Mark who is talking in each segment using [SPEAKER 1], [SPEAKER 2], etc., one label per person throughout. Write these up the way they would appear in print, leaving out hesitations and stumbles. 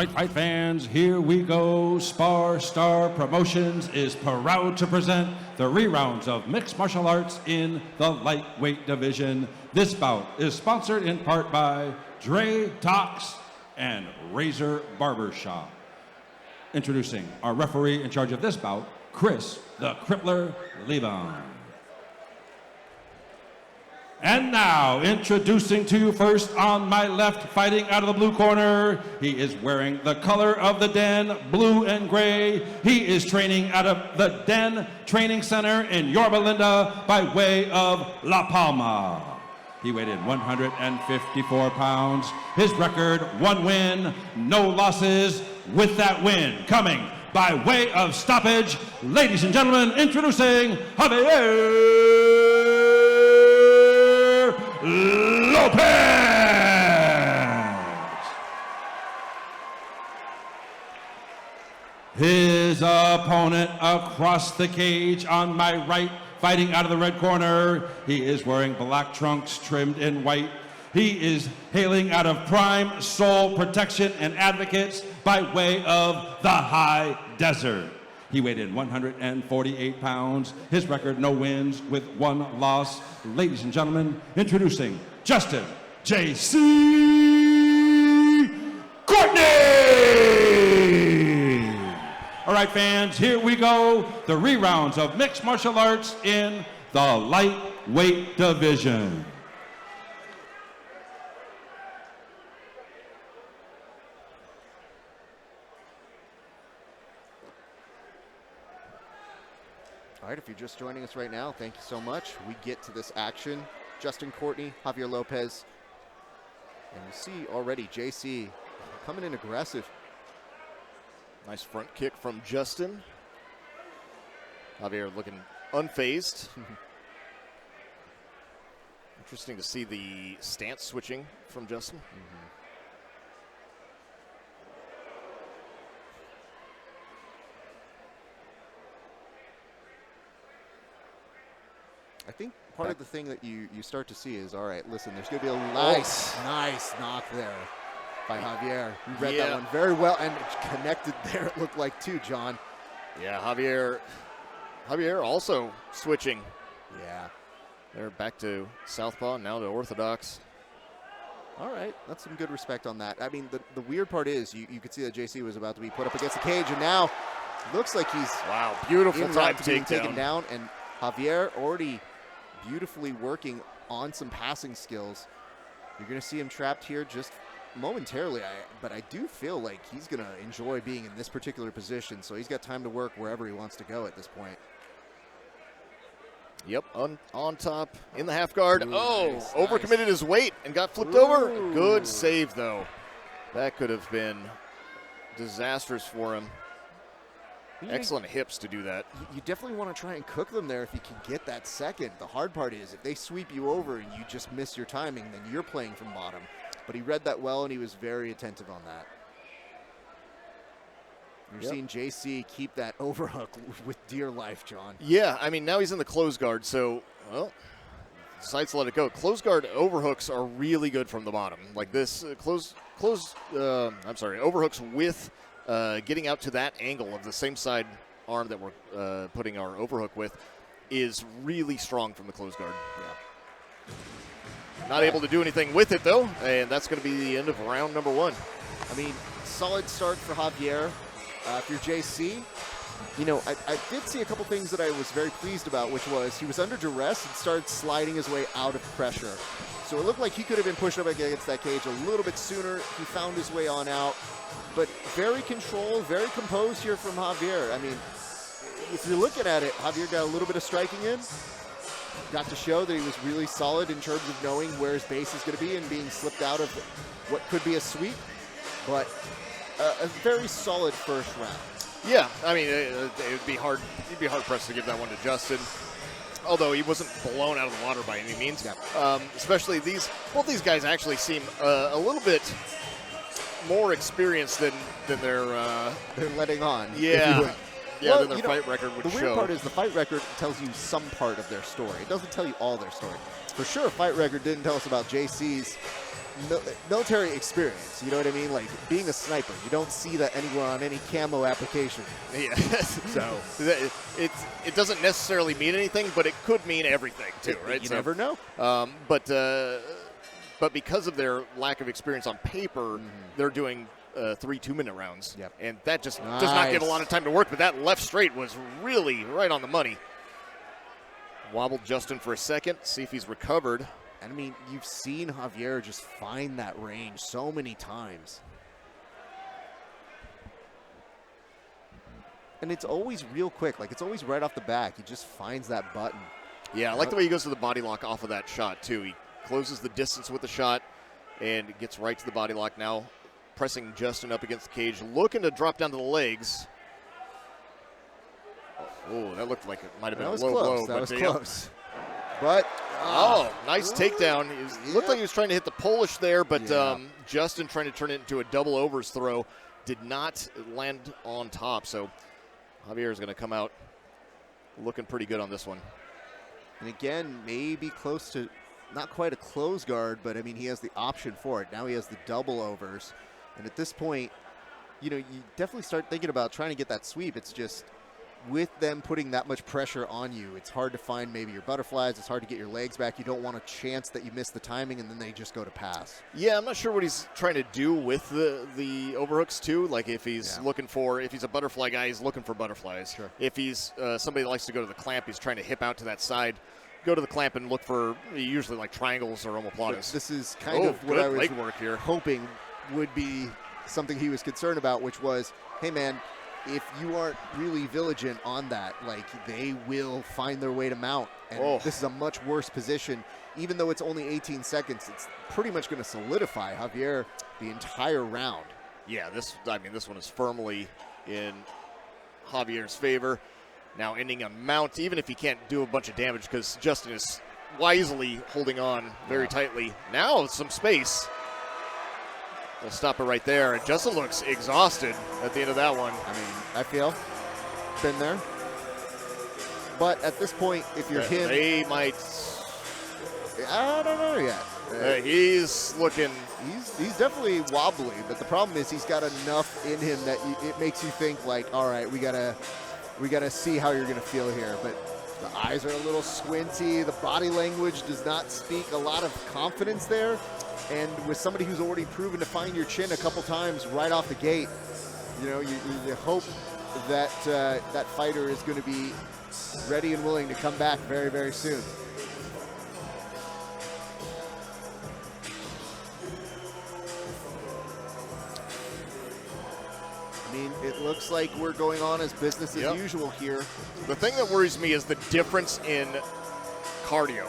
[SPEAKER 1] right, fight fans, here we go. SparStar Promotions is proud to present the re-rounds of mixed martial arts in the lightweight division. This bout is sponsored in part by Dre Talks and Razor Barbershop. Introducing our referee in charge of this bout, Chris the Crippler Levon. And now, introducing to you first on my left, fighting out of the blue corner. He is wearing the color of the Den, blue and gray. He is training out of the Den Training Center in Yorba Linda by way of La Palma. He weighed in 154 pounds. His record, 1 win, no losses. With that win coming by way of stoppage, ladies and gentlemen, introducing Javier Lopez. His opponent across the cage on my right, fighting out of the red corner. He is wearing black trunks trimmed in white. He is hailing out of Prime Soul Protection and Advocates by way of the High Desert. He weighed in 148 pounds. His record, no wins with 1 loss. Ladies and gentlemen, introducing Justin J.C. Courtney! All right, fans, here we go. The re-rounds of mixed martial arts in the lightweight division.
[SPEAKER 2] All right, if you're just joining us right now, thank you so much. We get to this action. Justin Courtney, Javier Lopez, and you see already JC coming in aggressive.
[SPEAKER 3] Nice front kick from Justin. Javier looking unfazed. Interesting to see the stance switching from Justin.
[SPEAKER 2] I think part of the thing that you start to see is, all right, listen, there's going to be a nice knock there by Javier. You read that one very well and connected there, it looked like, too, John.
[SPEAKER 3] Yeah, Javier also switching.
[SPEAKER 2] Yeah.
[SPEAKER 3] They're back to southpaw, now to orthodox.
[SPEAKER 2] All right, that's some good respect on that. I mean, the weird part is you could see that JC was about to be put up against the cage, and now looks like he's
[SPEAKER 3] beautiful time
[SPEAKER 2] taken down, and Javier already beautifully working on some passing skills. You're going to see him trapped here just momentarily, but I do feel like he's going to enjoy being in this particular position, so he's got time to work wherever he wants to go at this point.
[SPEAKER 3] Yep, on top, in the half guard.
[SPEAKER 2] Nice,
[SPEAKER 3] overcommitted his weight and got flipped over. Good save, though. That could have been disastrous for him. Excellent hips to do that.
[SPEAKER 2] You definitely want to try and cook them there if you can get that second. The hard part is if they sweep you over and you just miss your timing, then you're playing from bottom. But he read that well, and he was very attentive on that. You're seeing JC keep that overhook with dear life, John.
[SPEAKER 3] Yeah, I mean, now he's in the close guard, so, well, decides to let it go. Close guard overhooks are really good from the bottom. Like this, overhooks with getting out to that angle of the same side arm that we're putting our overhook with is really strong from the close guard.
[SPEAKER 2] Yeah.
[SPEAKER 3] Not able to do anything with it, though, and that's going to be the end of round number 1.
[SPEAKER 2] I mean, solid start for Javier. If you're JC, you know, I did see a couple things that I was very pleased about, which was he was under duress and started sliding his way out of pressure. So it looked like he could have been pushed up against that cage a little bit sooner. He found his way on out. But very controlled, very composed here from Javier. I mean, if you're looking at it, Javier got a little bit of striking in. Got to show that he was really solid in terms of knowing where his base is going to be and being slipped out of what could be a sweep. But a very solid first round.
[SPEAKER 3] Yeah, I mean, it'd be hard pressed to give that one to Justin. Although he wasn't blown out of the water by any means.
[SPEAKER 2] Yeah.
[SPEAKER 3] Especially both these guys actually seem a little bit more experienced than they're
[SPEAKER 2] letting on.
[SPEAKER 3] Yeah. Yeah,
[SPEAKER 2] well,
[SPEAKER 3] than their fight record would show.
[SPEAKER 2] The weird part is the fight record tells you some part of their story. It doesn't tell you all their story. For sure, fight record didn't tell us about JC's military experience. You know what I mean? Like being a sniper, you don't see that anywhere on any camo application.
[SPEAKER 3] Yeah.
[SPEAKER 2] So
[SPEAKER 3] it doesn't necessarily mean anything, but it could mean everything too, right?
[SPEAKER 2] You never know.
[SPEAKER 3] But because of their lack of experience on paper, they're doing 3 2-minute rounds.
[SPEAKER 2] Yep.
[SPEAKER 3] And that just does not give a lot of time to work, but that left straight was really right on the money. Wobbled Justin for a second, see if he's recovered.
[SPEAKER 2] And I mean, you've seen Javier just find that range so many times. And it's always real quick. Like, it's always right off the back. He just finds that button.
[SPEAKER 3] Yeah, I like the way he goes to the body lock off of that shot, too. He closes the distance with the shot and gets right to the body lock now, pressing Justin up against the cage, looking to drop down to the legs. Oh, that looked like it might have been a low blow.
[SPEAKER 2] That was close. But
[SPEAKER 3] nice takedown. Looked like he was trying to hit the Polish there, but Justin trying to turn it into a double overs throw did not land on top. So Javier is going to come out looking pretty good on this one.
[SPEAKER 2] And again, maybe close to, not quite a close guard, but I mean, he has the option for it. Now he has the double overs. And at this point, you know, you definitely start thinking about trying to get that sweep. It's just, with them putting that much pressure on you, it's hard to find maybe your butterflies. It's hard to get your legs back. You don't want a chance that you miss the timing and then they just go to pass.
[SPEAKER 3] Yeah, I'm not sure what he's trying to do with the overhooks too. Like if he's looking for, if he's a butterfly guy, he's looking for butterflies.
[SPEAKER 2] Sure.
[SPEAKER 3] If he's somebody that likes to go to the clamp, he's trying to hip out to that side, go to the clamp and look for usually like triangles or omoplatas.
[SPEAKER 2] This is kind of what I was
[SPEAKER 3] leg work here.
[SPEAKER 2] Hoping would be something he was concerned about, which was, hey man, if you aren't really vigilant on that, like, they will find their way to mount. And this is a much worse position. Even though it's only 18 seconds, it's pretty much going to solidify Javier the entire round.
[SPEAKER 3] Yeah, this one is firmly in Javier's favor. Now ending on mount, even if he can't do a bunch of damage, because Justin is wisely holding on very tightly. Now some space. We'll stop it right there. And Justin looks exhausted at the end of that one.
[SPEAKER 2] I mean, I feel been there. But at this point, if you're him,
[SPEAKER 3] they might.
[SPEAKER 2] I don't know yet.
[SPEAKER 3] He's looking.
[SPEAKER 2] He's definitely wobbly, but the problem is he's got enough in him that it makes you think like, all right, we gotta see how you're gonna feel here. But the eyes are a little squinty. The body language does not speak a lot of confidence there. And with somebody who's already proven to find your chin a couple times right off the gate, you know, you hope that that fighter is going to be ready and willing to come back very, very soon. I mean, it looks like we're going on as business as usual here.
[SPEAKER 3] The thing that worries me is the difference in cardio,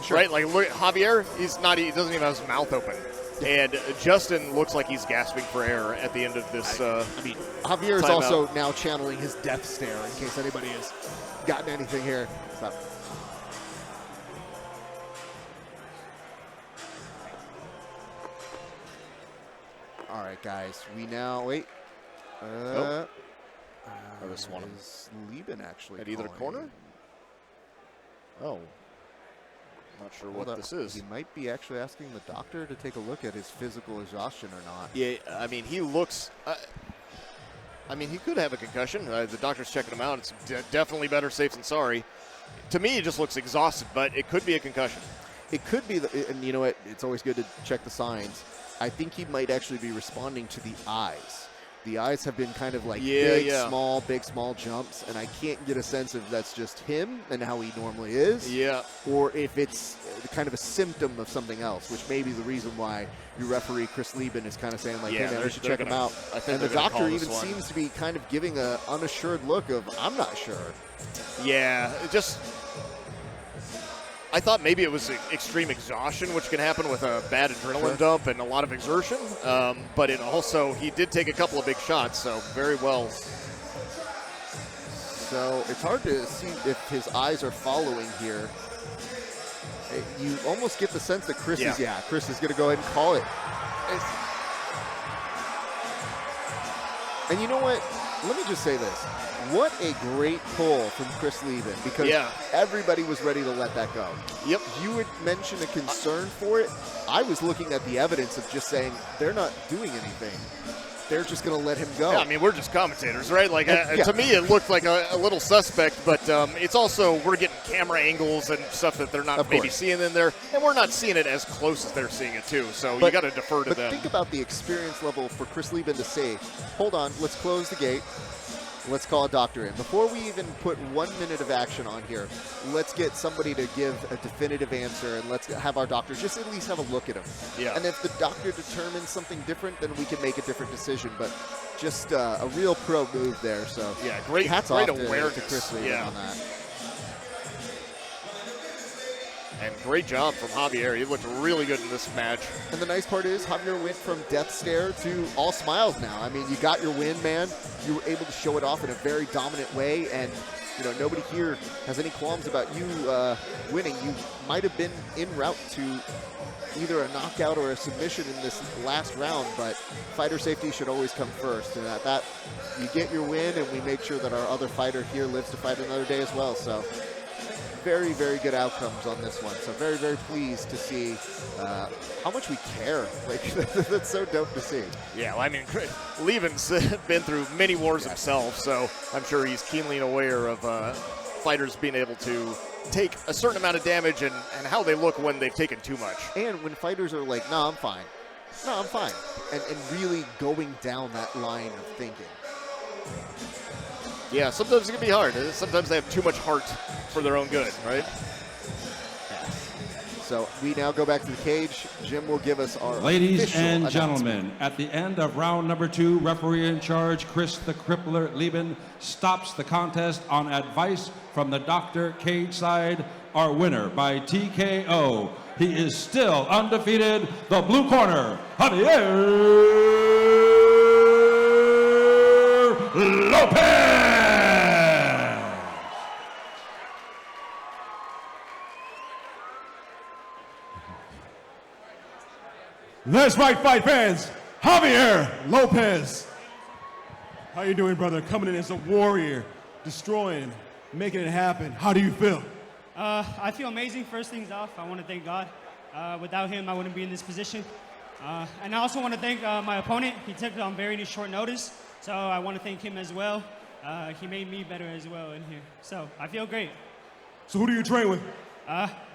[SPEAKER 2] Sure.
[SPEAKER 3] right? Like, look, Javier, he doesn't even have his mouth open. And Justin looks like he's gasping for air at the end of this.
[SPEAKER 2] I mean, Javier is also now channeling his death stare, in case anybody has gotten anything here. Stop. All right, guys. We now wait.
[SPEAKER 3] This one
[SPEAKER 2] is Lieben actually
[SPEAKER 3] at either corner? Oh. Not sure what this is.
[SPEAKER 2] He might be actually asking the doctor to take a look at his physical exhaustion or not.
[SPEAKER 3] Yeah, I mean, he looks. I mean, he could have a concussion. The doctor's checking him out. It's definitely better safe than sorry. To me, he just looks exhausted, but it could be a concussion.
[SPEAKER 2] It could be, and you know what? It's always good to check the signs. I think he might actually be responding to the eyes. The eyes have been kind of like big, small jumps, and I can't get a sense if that's just him and how he normally is, or if it's kind of a symptom of something else, which may be the reason why your referee, Chris Lieben, is kind of saying, like, hey, man, we should check him out. And the doctor even seems to be kind of giving an unassured look of, I'm not sure.
[SPEAKER 3] Yeah, I thought maybe it was extreme exhaustion, which can happen with a bad adrenaline dump and a lot of exertion. But it also, he did take a couple of big shots, so very well.
[SPEAKER 2] So it's hard to see if his eyes are following here. You almost get the sense that Chris is going to go ahead and call it. And you know what? let me just say this. What a great pull from Chris Lieben, because everybody was ready to let that go.
[SPEAKER 3] Yep.
[SPEAKER 2] You had mentioned a concern for it. I was looking at the evidence of just saying they're not doing anything. They're just going to let him go.
[SPEAKER 3] Yeah, I mean, we're just commentators, right? Like, to me, it looked like a little suspect, but it's also, we're getting camera angles and stuff that they're not maybe seeing in there, and we're not seeing it as close as they're seeing it, too. So you got to defer to them.
[SPEAKER 2] But think about the experience level for Chris Lieben to say, hold on, let's close the gate. Let's call a doctor in. Before we even put 1 minute of action on here, let's get somebody to give a definitive answer, and let's have our doctors just at least have a look at him.
[SPEAKER 3] Yeah.
[SPEAKER 2] And if the doctor determines something different, then we can make a different decision. But just a real pro move there. So
[SPEAKER 3] yeah, great
[SPEAKER 2] hats
[SPEAKER 3] great
[SPEAKER 2] off
[SPEAKER 3] awareness
[SPEAKER 2] to Chris Lieben on that.
[SPEAKER 3] And great job from Javier. He looked really good in this match.
[SPEAKER 2] And the nice part is Javier went from death stare to all smiles now. I mean, you got your win, man. You were able to show it off in a very dominant way, and you know nobody here has any qualms about you winning. You might have been en route to either a knockout or a submission in this last round, but fighter safety should always come first. And at that, you get your win, and we make sure that our other fighter here lives to fight another day as well. So very, very good outcomes on this one. So very, very pleased to see how much we care. Like, that's so dope to see.
[SPEAKER 3] Yeah, well, I mean, Lieben's been through many wars himself, so I'm sure he's keenly aware of fighters being able to take a certain amount of damage and how they look when they've taken too much.
[SPEAKER 2] And when fighters are like, nah, I'm fine. No, I'm fine. And really going down that line of thinking.
[SPEAKER 3] Yeah, sometimes it can be hard. Sometimes they have too much heart for their own good, right?
[SPEAKER 2] Yeah. So we now go back to the cage. Jim will give us our
[SPEAKER 1] Ladies and gentlemen, at the end of round number 2, referee in charge, Chris the Crippler Lieben, stops the contest on advice from the doctor cage side. Our winner by TKO. He is still undefeated. The blue corner, Javier Lopez.
[SPEAKER 4] That's right, fight fans. Javier Lopez. How you doing, brother? Coming in as a warrior, destroying, making it happen. How do you feel?
[SPEAKER 5] I feel amazing. First things off, I want to thank God. Without him, I wouldn't be in this position. And I also want to thank my opponent. He took it on very short notice, so I want to thank him as well. He made me better as well in here. So I feel great.
[SPEAKER 4] So who do you train with?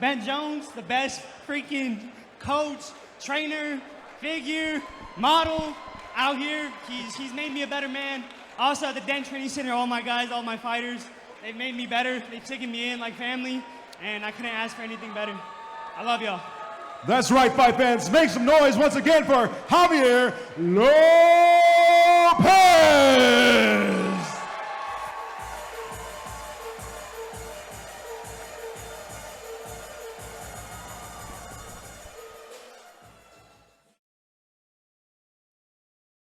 [SPEAKER 5] Ben Jones, the best freaking coach, trainer, figure, model out here. He's made me a better man. Also at the Dent Training Center, all my guys, all my fighters, they've made me better. They've taken me in like family, and I couldn't ask for anything better. I love y'all.
[SPEAKER 4] That's right, fight fans. Make some noise once again for Javier Lopez.